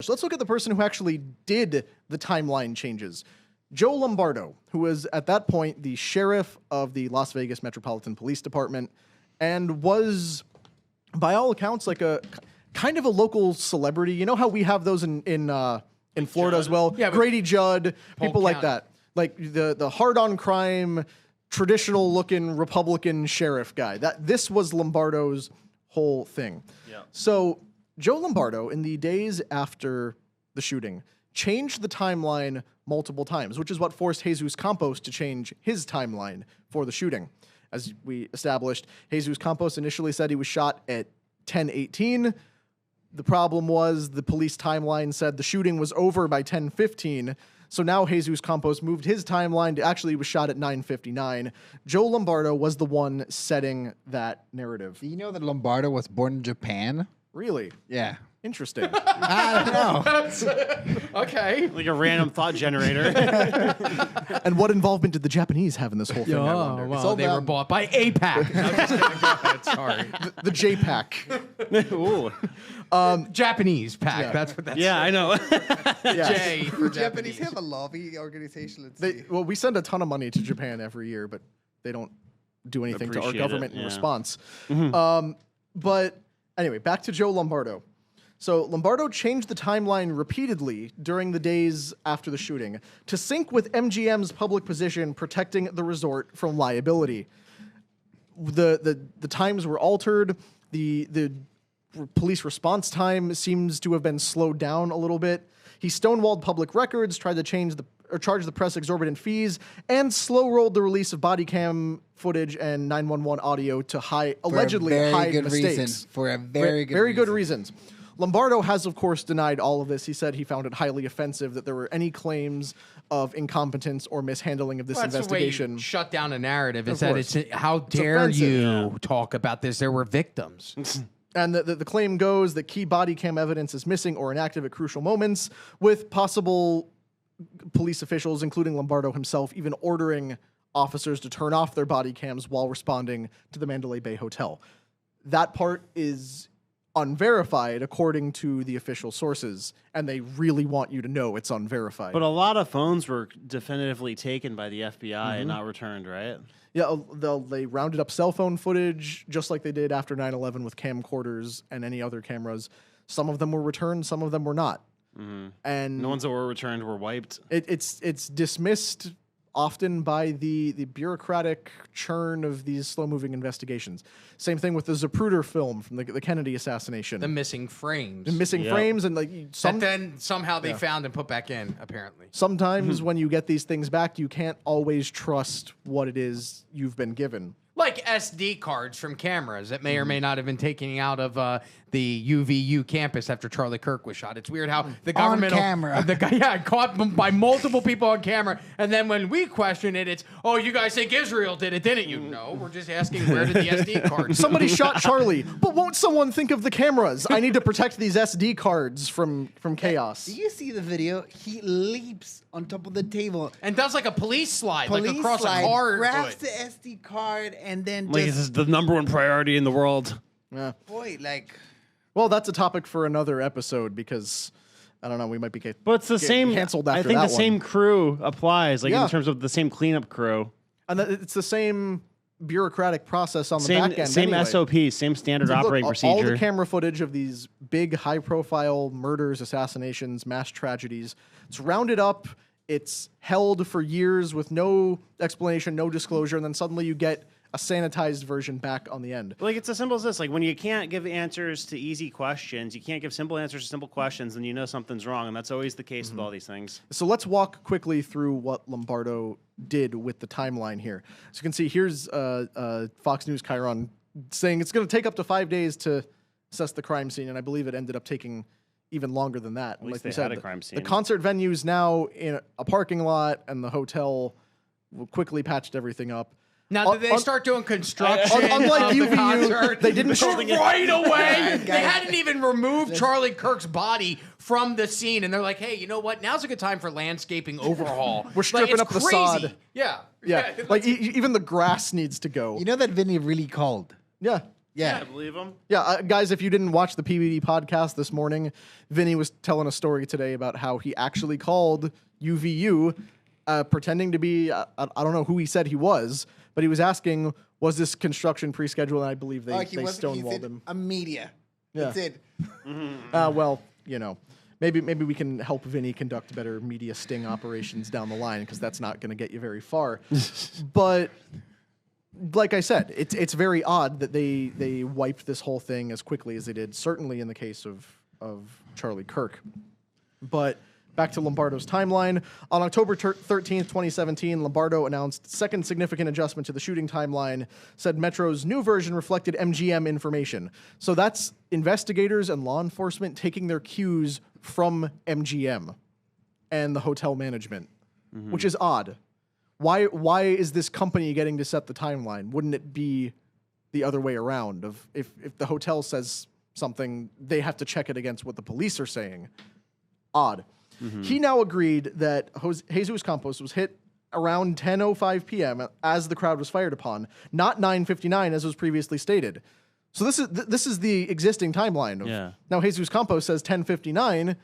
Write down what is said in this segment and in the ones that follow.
So let's look at the person who actually did the timeline changes. Joe Lombardo, who was at that point the sheriff of the Las Vegas Metropolitan Police Department and was, by all accounts, like a kind of a local celebrity. You know how we have those in Florida as well? Yeah, Grady Judd, people like County. that. Like the hard-on crime, traditional-looking Republican sheriff guy. This was Lombardo's whole thing. Yeah. So Joe Lombardo, in the days after the shooting, changed the timeline multiple times, which is what forced Jesus Campos to change his timeline for the shooting. As we established, Jesus Campos initially said he was shot at 10:18. The problem was the police timeline said the shooting was over by 10:15. So now Jesus Campos moved his timeline to actually he was shot at 9:59. Joe Lombardo was the one setting that narrative. Do you know that Lombardo was born in Japan? Really? Yeah. Interesting. I don't know. Okay. Like a random thought generator. And what involvement did the Japanese have in this whole thing? I wonder. Well, they were bought by APAC. No, just kidding. Go ahead. Sorry. The JPAC. Ooh. Japanese pack. Yeah. That's what that's. Yeah, I know. J for Japanese Japanese. have a lobby organization. Let's see. Well, we send a ton of money to Japan every year, but they don't do anything to our Appreciate it, government in yeah. response. But anyway, back to Joe Lombardo. So Lombardo changed the timeline repeatedly during the days after the shooting to sync with MGM's public position protecting the resort from liability. The times were altered. The police response time seems to have been slowed down a little bit. He stonewalled public records, tried to charge the press exorbitant fees, and slow-rolled the release of body cam footage and 911 audio to allegedly hide mistakes. For a very good Very good reasons. Lombardo has, of course, denied all of this. He said he found it highly offensive that there were any claims of incompetence or mishandling of this investigation. That's the way you shut down a narrative. Is Of that course. how dare offensive. you talk about this? There were victims. And the claim goes that key body cam evidence is missing or inactive at crucial moments, with possible police officials, including Lombardo himself, even ordering officers to turn off their body cams while responding to the Mandalay Bay Hotel. That part is unverified according to the official sources, and they really want you to know it's unverified. But a lot of phones were definitively taken by the FBI and not returned, right? Yeah, they rounded up cell phone footage just like they did after 9/11 with camcorders and any other cameras. Some of them were returned, some of them were not. And The ones that were returned were wiped. it's dismissed often by the bureaucratic churn of these slow-moving investigations. Same thing with the Zapruder film from the Kennedy assassination. The missing frames. The missing Yep. frames and like that then somehow they found and put back in, apparently. sometimes when you get these things back, you can't always trust what it is you've been given. Like SD cards from cameras that may or may not have been taken out of the UVU campus after Charlie Kirk was shot. It's weird how the government camera. the guy caught by multiple people on camera, and then when we question it, it's you guys think Israel did it, didn't you? No, we're just asking where did the SD cards? Somebody shot Charlie, but won't someone think of the cameras? I need to protect these SD cards from chaos. Do you see the video? He leaps on top of the table. And does like a police slide, like Police across slide, a car. grabs hood. the SD card and then Like, this just is the number one priority in the world. Yeah. like Well, that's a topic for another episode because I don't know. We might be But it's the same. canceled I after think that the one. same crew applies, like Yeah. in terms of the same cleanup crew. And it's the same bureaucratic process on the Same, back end. same anyway. SOP, same standard Look, operating all procedure. the camera footage of these big, high-profile murders, assassinations, mass tragedies. It's rounded up. It's held for years with no explanation, no disclosure, and then suddenly you get a sanitized version back on the end. Like, it's as simple as this. Like, when you can't give answers to easy questions, you can't give simple answers to simple questions, then you know something's wrong, and that's always the case with all these things. So let's walk quickly through what Lombardo did with the timeline here. So you can see here's Fox News Chiron saying it's going to take up to 5 days to assess the crime scene, and I believe it ended up taking even longer than that. least we they had a crime The scene. concert venue's now in a parking lot, and the hotel quickly patched everything up. Now, did they start doing construction? Unlike of the UVU, concert? they didn't right away. They hadn't even removed Charlie Kirk's body from the scene, and they're like, "Hey, you know what? Now's a good time for landscaping overhaul. We're stripping it's up the crazy. sod." Yeah, Yeah, like even the grass needs to go. you know that Vinny really called. Yeah. I believe him. Yeah, guys, if you didn't watch the PBD podcast this morning, Vinny was telling a story today about how he actually called UVU, pretending to be, I don't know who he said he was, but he was asking, was this construction pre-scheduled? And I believe they stonewalled him. A media. Yeah. That's it. Well, maybe we can help Vinny conduct better media sting operations down the line, because that's not going to get you very far. But like I said, it's very odd that they wiped this whole thing as quickly as they did, certainly in the case of Charlie Kirk. But back to Lombardo's timeline. On October 13th, 2017, Lombardo announced second significant adjustment to the shooting timeline, said Metro's new version reflected MGM information. So that's investigators and law enforcement taking their cues from MGM and the hotel management, which is odd. Why is this company getting to set the timeline? Wouldn't it be the other way around? If the hotel says something, they have to check it against what the police are saying. Odd. He now agreed that Jesus Campos was hit around 10:05 p.m. as the crowd was fired upon, not 9:59 as was previously stated. So this is the existing timeline. Now Jesus Campos says 10:59.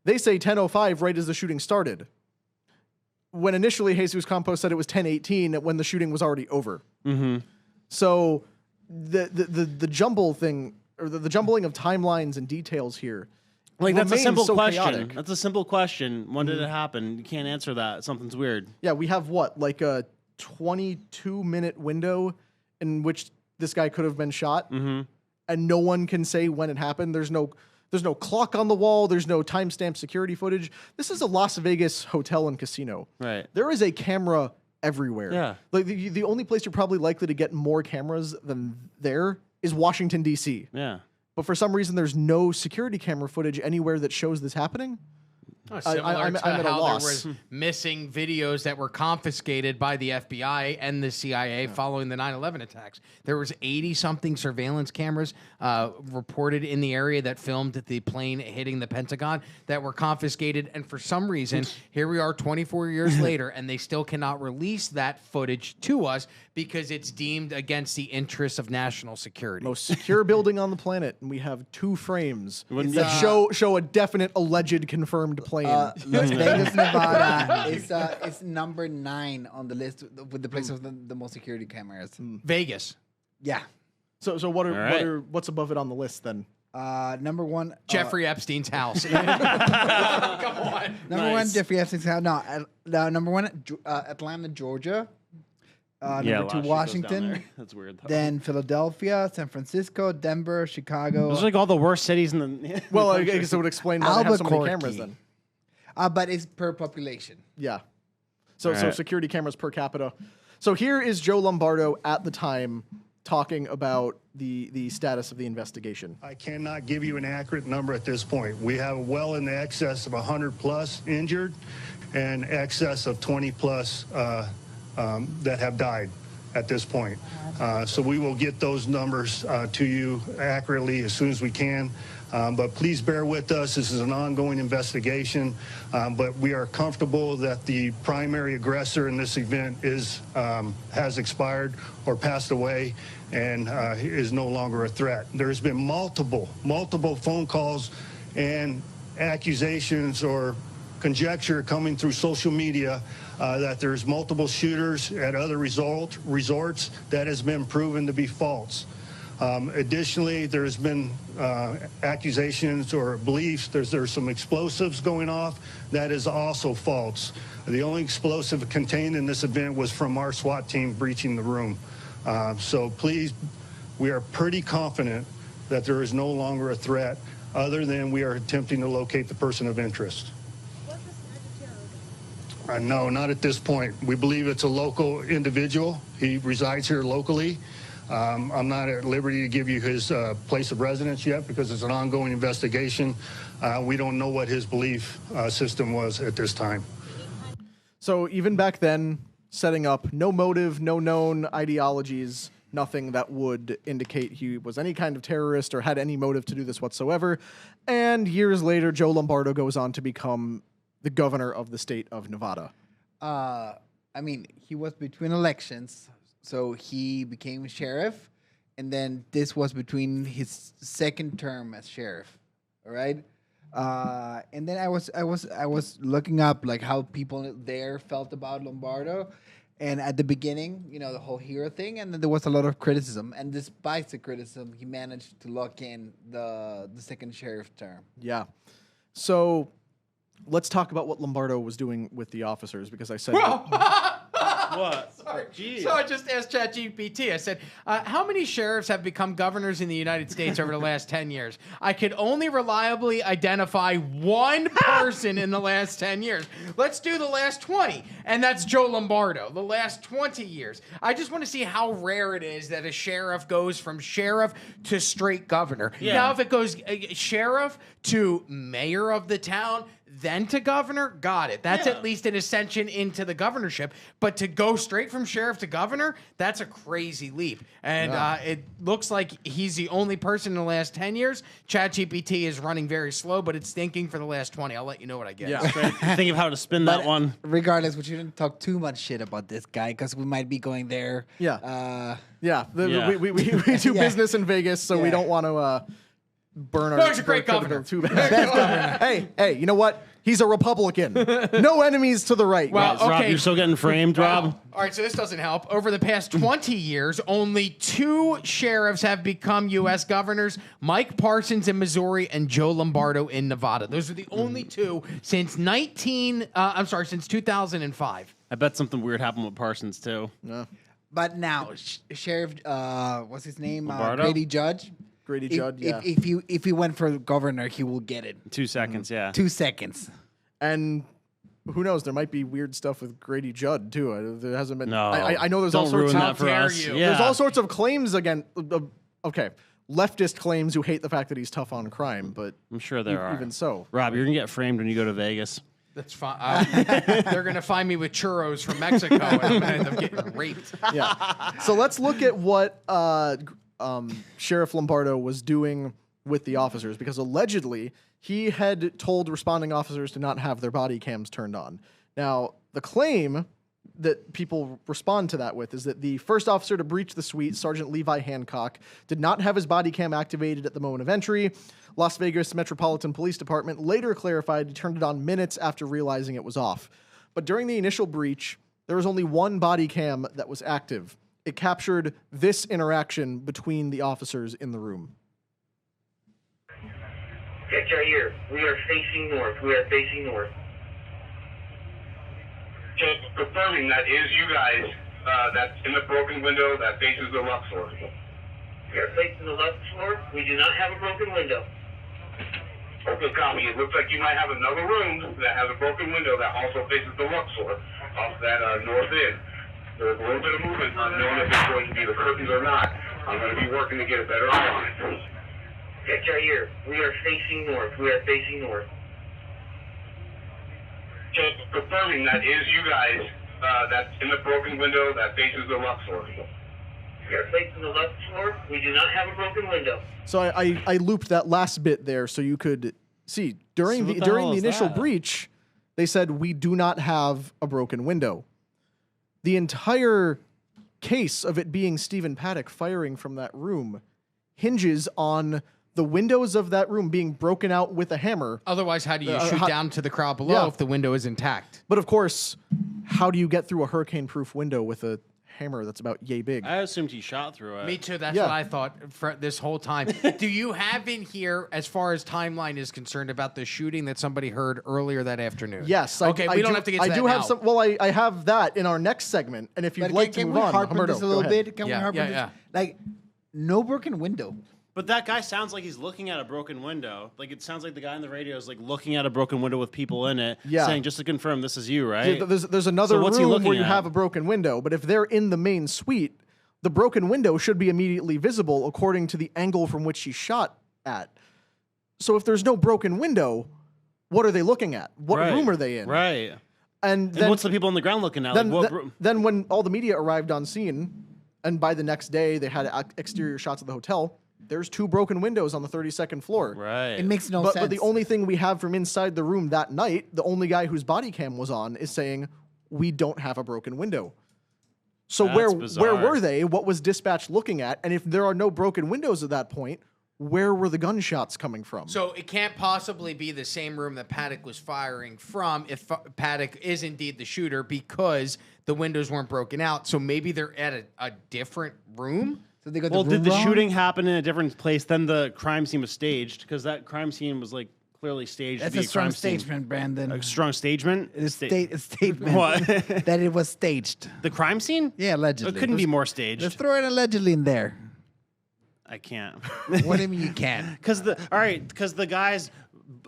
They say 10:05 right as the shooting started, when initially Jesus Campos said it was 10:18 when the shooting was already over. So the jumble thing, or the jumbling of timelines and details here, Like, that's a simple question. Chaotic. That's a simple question. When did it happen? You can't answer that. Something's weird. Yeah, we have what, like a 22-minute window in which this guy could have been shot, and no one can say when it happened. There's no clock on the wall. There's no timestamp security footage. This is a Las Vegas hotel and casino. Right. There is a camera everywhere. Yeah. Like the only place you're probably likely to get more cameras than there is Washington, D.C. Yeah. But for some reason, there's no security camera footage anywhere that shows this happening. Similar I'm to at a how loss. there was missing videos that were confiscated by the FBI and the CIA following the 9/11 attacks. There was 80-something surveillance cameras reported in the area that filmed the plane hitting the Pentagon that were confiscated. And for some reason, here we are 24 years later, and they still cannot release that footage to us because it's deemed against the interests of national security. Most secure building on the planet, and we have 2 frames Wouldn't that show a definite alleged confirmed plane. Las Vegas, Nevada is number 9 on the list with the place of the most security cameras. Vegas. Yeah. So what's above it on the list then? Number 1. Jeffrey Epstein's house. Come on. Number 1, Jeffrey Epstein's house. No, number 1, Atlanta, Georgia. Number 2, Washington. That's weird, though. Then Philadelphia, San Francisco, Denver, Chicago. Those are like all the worst cities in the. Well, I guess it would explain why they have so many cameras then. But it's per population. Yeah. So All right. security cameras per capita. So here is Joe Lombardo at the time talking about the status of the investigation. I cannot give you an accurate number at this point. We have well in the excess of 100 plus injured and excess of 20 plus that have died at this point. So we will get those numbers to you accurately as soon as we can. But please bear with us. This is an ongoing investigation. But we are comfortable that the primary aggressor in this event has expired or passed away and is no longer a threat. There's been multiple phone calls and accusations or conjecture coming through social media that there's multiple shooters at other resorts. That has been proven to be false. Additionally, there's been accusations or beliefs there's some explosives going off. That is also false. The only explosive contained in this event was from our SWAT team breaching the room. So please, we are pretty confident that there is no longer a threat other than we are attempting to locate the person of interest. No, not at this point. We believe it's a local individual. He resides here locally. I'm not at liberty to give you his place of residence yet because it's an ongoing investigation. We don't know what his belief system was at this time. So even back then, setting up no motive, no known ideologies, nothing that would indicate he was any kind of terrorist or had any motive to do this whatsoever. And years later, Joe Lombardo goes on to become the governor of the state of Nevada. I mean, he was between elections, so he became sheriff, and then this was between his second term as sheriff. All right. And then I was looking up like how people there felt about Lombardo, and at the beginning, the whole hero thing, and then there was a lot of criticism. And despite the criticism, he managed to lock in the second sheriff term. Yeah. So let's talk about what Lombardo was doing with the officers, because I said What? Sorry. Jeez. So I just asked ChatGPT. I said, how many sheriffs have become governors in the United States over the last 10 years? I could only reliably identify one person in the last 10 years. Let's do the last 20. And that's Joe Lombardo, the last 20 years. I just want to see how rare it is that a sheriff goes from sheriff to straight governor. Yeah. Now, if it goes sheriff to mayor of the town, then to governor, got it. That's at least an ascension into the governorship. But to go straight from sheriff to governor, that's a crazy leap. And it looks like he's the only person in the last 10 years. ChatGPT is running very slow, but it's thinking for the last 20. I'll let you know what I get. Yeah. Think of how to spin that one. Regardless, we shouldn't talk too much shit about this guy because we might be going there. Yeah. We do Yeah. business in Vegas, so we Yeah. don't want to burn our. No, he's a great burn governor. Too bad. hey, you know what? He's a Republican. No enemies to the right. Well, guys. Rob, okay. you're still getting framed, Rob. All right, so this doesn't help. Over the past 20 years, only 2 sheriffs have become U.S. governors: Mike Parsons in Missouri and Joe Lombardo in Nevada. Those are the only 2 since 2005. I bet something weird happened with Parsons too. But now, Sheriff, what's his name? Lombardo? Grady Judge. Grady If- Judd, yeah. If he went for governor, he will get it. 2 seconds, yeah. 2 seconds. And who knows? There might be weird stuff with Grady Judd too. There hasn't been. No, I know there's don't all sorts. ruin Of, that for dare us. you. Yeah. There's all sorts of claims again. Okay, leftist claims who hate the fact that he's tough on crime, but I'm sure there are. even so. Rob, you're gonna get framed when you go to Vegas. That's fine. They're going to find me with churros from Mexico, and I'm going to end up getting raped. Yeah. So let's look at what Sheriff Lombardo was doing with the officers, because allegedly he had told responding officers to not have their body cams turned on. Now, the claim that people respond to that with is that the first officer to breach the suite, Sergeant Levi Hancock, did not have his body cam activated at the moment of entry. Las Vegas Metropolitan Police Department later clarified he turned it on minutes after realizing it was off. But during the initial breach, there was only one body cam that was active. It captured this interaction between the officers in the room. Check right here. We are facing north. We are facing north. Just confirming that is you guys that's in the broken window that faces the left floor. We are facing the left floor. We do not have a broken window. Okay, copy. It looks like you might have another room that has a broken window that also faces the left floor off that north end. There's a little bit of movement unknown if it's going to be the curtains or not. I'm going to be working to get a better eye on it. Check right here. We are facing north. We are facing north. Just confirming that is you guys that's in the broken window that faces the left floor. We are facing the left floor. We do not have a broken window. So I looped that last bit there so you could see during So what the the during hell the is initial that? breach, they said we do not have a broken window. The entire case of it being Stephen Paddock firing from that room hinges on the windows of that room being broken out with a hammer. Otherwise, how do you shoot how- down to the crowd below Yeah. if the window is intact? But of course, how do you get through a hurricane-proof window with a hammer that's about yay big? I assumed he shot through it. Me too. That's Yeah. what I thought for this whole time. Do you have in here, as far as timeline is concerned, about the shooting that somebody heard earlier that afternoon? Yes. Okay, we don't have to get to I that do have now. some. Well, I have that in our next segment, and if you'd But like to can move we on, harp on Humberto, this a go little ahead. bit? Can Yeah, we harp yeah, on this? yeah. Like, no broken window. But that guy sounds like he's looking at a broken window. Like it sounds like the guy in the radio is like looking at a broken window with people in it, Yeah. saying just to confirm this is you, right? Yeah, there's another So what's he room looking where you at? have a broken window, but if they're in the main suite, the broken window should be immediately visible according to the angle from which she shot at. So if there's no broken window, what are they looking at? What Right. room are they in? Right. And And then what's the people on the ground looking at? then, Like, what th- room? then when all the media arrived on scene, and by the next day they had exterior shots of the hotel, there's 2 broken windows on the 32nd floor. Right. It makes no But sense. the only thing we have from inside the room that night, the only guy whose body cam was on, is saying we don't have a broken window. So That's where bizarre. were they? What was dispatch looking at? And if there are no broken windows at that point, where were the gunshots coming from? So it can't possibly be the same room that Paddock was firing from if Paddock is indeed the shooter because the windows weren't broken out. So maybe they're at a different room. So they got Well, the did room the wrong? shooting happen in a different place than the crime scene was staged? Because that crime scene was like clearly staged. That's to be a strong crime scene. statement, Brandon. A strong stagement. A statement What? that it was staged. The crime scene? Yeah, allegedly. It couldn't be more staged. Let's throw it allegedly in there. I can't. What do you mean you can't? Because the guy's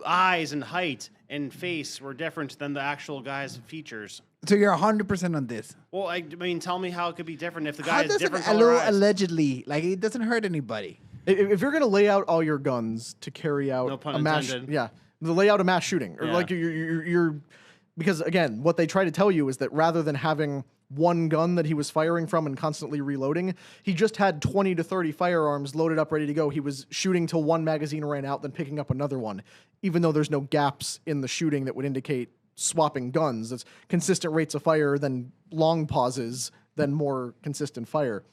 eyes and height and face were different than the actual guy's features. So you're 100% on this. Well, I mean, tell me how it could be different if the How guy has does different it color eyes. allegedly? Like, it doesn't hurt anybody. If you're going to lay out all your guns to carry out No pun a mass, intended. yeah, the lay out a mass shooting, or Yeah. like you're, because again, what they try to tell you is that rather than having one gun that he was firing from and constantly reloading, he just had 20 to 30 firearms loaded up, ready to go. He was shooting till one magazine ran out, then picking up another one, even though there's no gaps in the shooting that would indicate swapping guns. It's consistent rates of fire, then long pauses, then more consistent fire.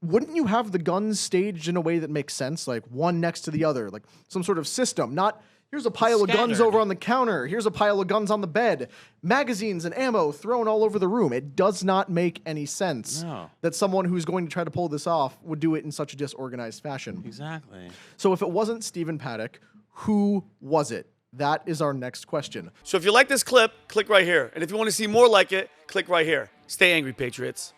Wouldn't you have the guns staged in a way that makes sense, like one next to the other, like some sort of system, not here's a pile of guns Scattered. over on the counter, here's a pile of guns on the bed, magazines and ammo thrown all over the room. It does not make any sense No. that someone who's going to try to pull this off would do it in such a disorganized fashion. Exactly. So if it wasn't Stephen Paddock, who was it? That is our next question. So if you like this clip, click right here. And if you want to see more like it, click right here. Stay angry, Patriots.